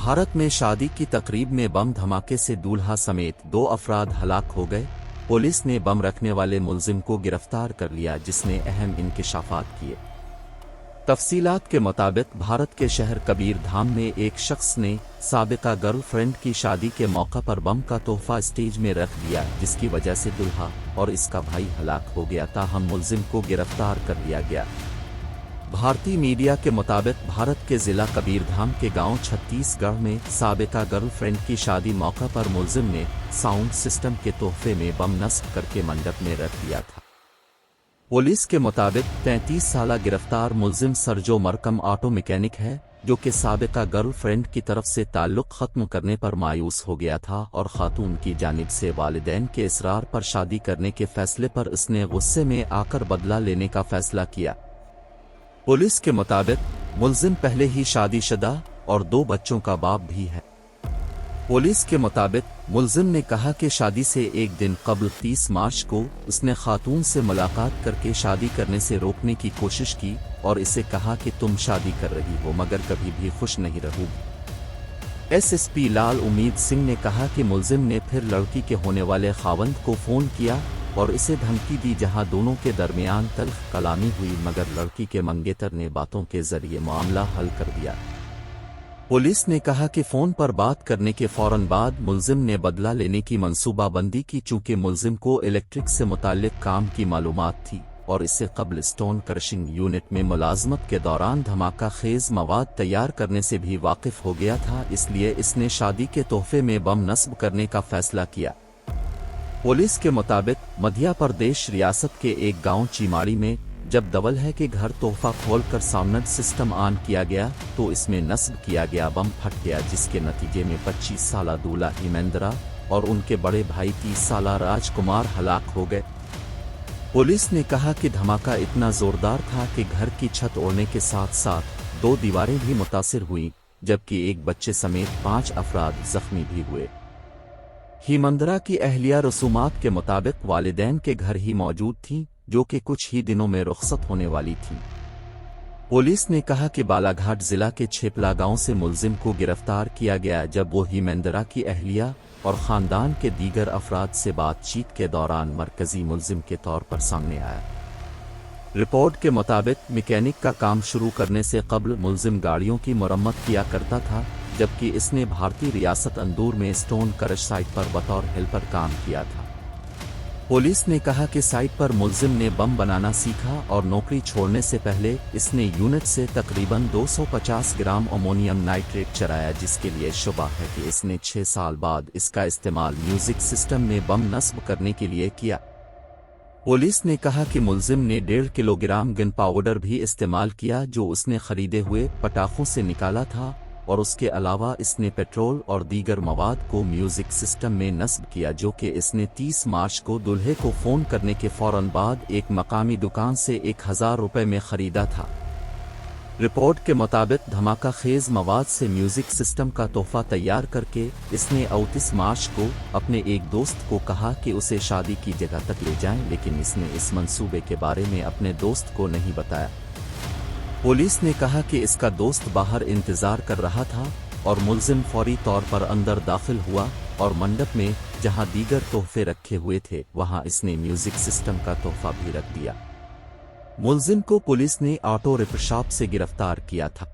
भारत में शादी की तकरीब में बम धमाके से दूल्हा समेत 2 अफराद हलाक हो गए। पुलिस ने बम रखने वाले मुलजिम को गिरफ्तार कर लिया, जिसने अहम इंकिशाफात किए। तफसीलात के मुताबिक भारत के शहर कबीर धाम में एक शख्स ने साबिका गर्लफ्रेंड की शादी के मौका पर बम का तोहफा स्टेज में रख दिया, जिसकी वजह से दूल्हा और इसका भाई हलाक हो गया। ताहम मुलजिम को गिरफ्तार कर लिया गया। भारतीय मीडिया के मुताबिक भारत के जिला कबीरधाम के गांव छत्तीसगढ़ में साबिका गर्लफ्रेंड की शादी मौका पर मुलजिम ने साउंड सिस्टम के तोहफे में बम नस्ब करके मंडप में रख दिया था। पुलिस के मुताबिक 33 साला गिरफ्तार मुलजिम सरजो मरकम ऑटो मैकेनिक है, जो कि साबिका गर्लफ्रेंड की तरफ से ताल्लुक खत्म करने पर मायूस हो गया था और खातून की जानिब से वालिदैन के इसरार पर शादी करने के फैसले पर उसने गुस्से में आकर बदला लेने का फैसला किया। पुलिस के मुताबिक मुलजिम पहले ही शादीशुदा और 2 बच्चों का बाप भी है। पुलिस के मुताबिक मुलजिम ने कहा कि शादी से एक दिन कबल 30 मार्च को उसने खातून से मुलाकात करके शादी करने से रोकने की कोशिश की और इसे कहा कि तुम शादी कर रही हो मगर कभी भी खुश नहीं रहोगी। एसएसपी लाल उम्मीद सिंह ने कहा कि मुलजिम ने फिर लड़की के होने वाले खावंद को फोन किया और इसे धमकी दी, जहां दोनों के दरमियान तल्ख कलामी हुई, मगर लड़की के मंगेतर ने बातों के जरिए मामला हल कर दिया। पुलिस ने कहा कि फोन पर बात करने के फौरन बाद मुलजिम ने बदला लेने की मंसूबाबंदी की, चूंकि मुलजिम को इलेक्ट्रिक से मुताल्लिक काम की मालूमात थी और इससे कबल स्टोन क्रशिंग यूनिट में मुलाजमत के दौरान धमाका खेज मवाद तैयार करने से भी वाकिफ हो गया था। इसलिए इसने शादी के तोहफे में बम नस्ब करने का फैसला किया। पुलिस के मुताबिक मध्य प्रदेश रियासत के एक गांव चीमाड़ी में जब दवल है कि घर तोहफा खोलकर साउंड सिस्टम ऑन किया गया तो इसमें नस्ब किया गया बम फट गया, जिसके नतीजे में 25 साला दूल्हा हिमेंद्रा और उनके बड़े भाई 30 साला राजकुमार हलाक हो गए। पुलिस ने कहा कि धमाका इतना जोरदार था कि घर की छत उड़ने के साथ साथ 2 दीवारें भी मुतासिर हुईं, जबकि एक बच्चे समेत 5 अफराद जख्मी भी हुए। हिमेंद्रा की अहलिया रसूमात के मुताबिक वालिदैन के घर ही मौजूद थीं, जो कि कुछ ही दिनों में रुखसत होने वाली थीं। पुलिस ने कहा कि बालाघाट जिला के छेपला गांव से मुलजिम को गिरफ्तार किया गया, जब वो हिमेंद्रा की अहलिया और खानदान के दीगर अफराद से बातचीत के दौरान मरकजी मुलजिम के तौर पर सामने आया। रिपोर्ट के मुताबिक मैकेनिक का काम शुरू करने से कबल मुलजिम गाड़ियों की मरम्मत किया करता था, जबकि इसने भारतीय रियासत अंदूर में स्टोन क्रश साइट पर बतौर हेल्पर काम किया था। पुलिस ने कहा कि साइट पर मुलजिम ने बम बनाना सीखा और नौकरी छोड़ने से पहले इसने यूनिट से तकरीबन 250 ग्राम अमोनियम नाइट्रेट चराया, जिसके लिए शुबा है कि इसने 6 साल बाद इसका इस्तेमाल म्यूजिक सिस्टम में बम नस्ब करने के लिए किया। पुलिस ने कहा कि मुलजिम ने 1.5 किलोग्राम गन पाउडर भी इस्तेमाल किया, जो उसने खरीदे हुए पटाखों से निकाला था, और उसके अलावा इसने पेट्रोल और दीगर मवाद को म्यूजिक सिस्टम में नस्ब किया, जो कि इसने 30 मार्च को दूल्हे को फोन करने के फौरन बाद एक मकामी दुकान से 1000 रुपए में खरीदा था। रिपोर्ट के मुताबिक धमाका खेज मवाद से म्यूजिक सिस्टम का तोहफा तैयार करके इसने 29 मार्च को अपने एक दोस्त को कहा कि उसे शादी की जगह तक ले जाएं, लेकिन इसने इस मंसूबे के बारे में अपने दोस्त को नहीं बताया। पुलिस ने कहा कि इसका दोस्त बाहर इंतजार कर रहा था और मुलजिम फौरी तौर पर अंदर दाखिल हुआ और मंडप में जहां दीगर तोहफे रखे हुए थे वहां इसने म्यूजिक सिस्टम का तोहफा भी रख दिया। मुलजिम को पुलिस ने ऑटो रिक्शा से गिरफ्तार किया था।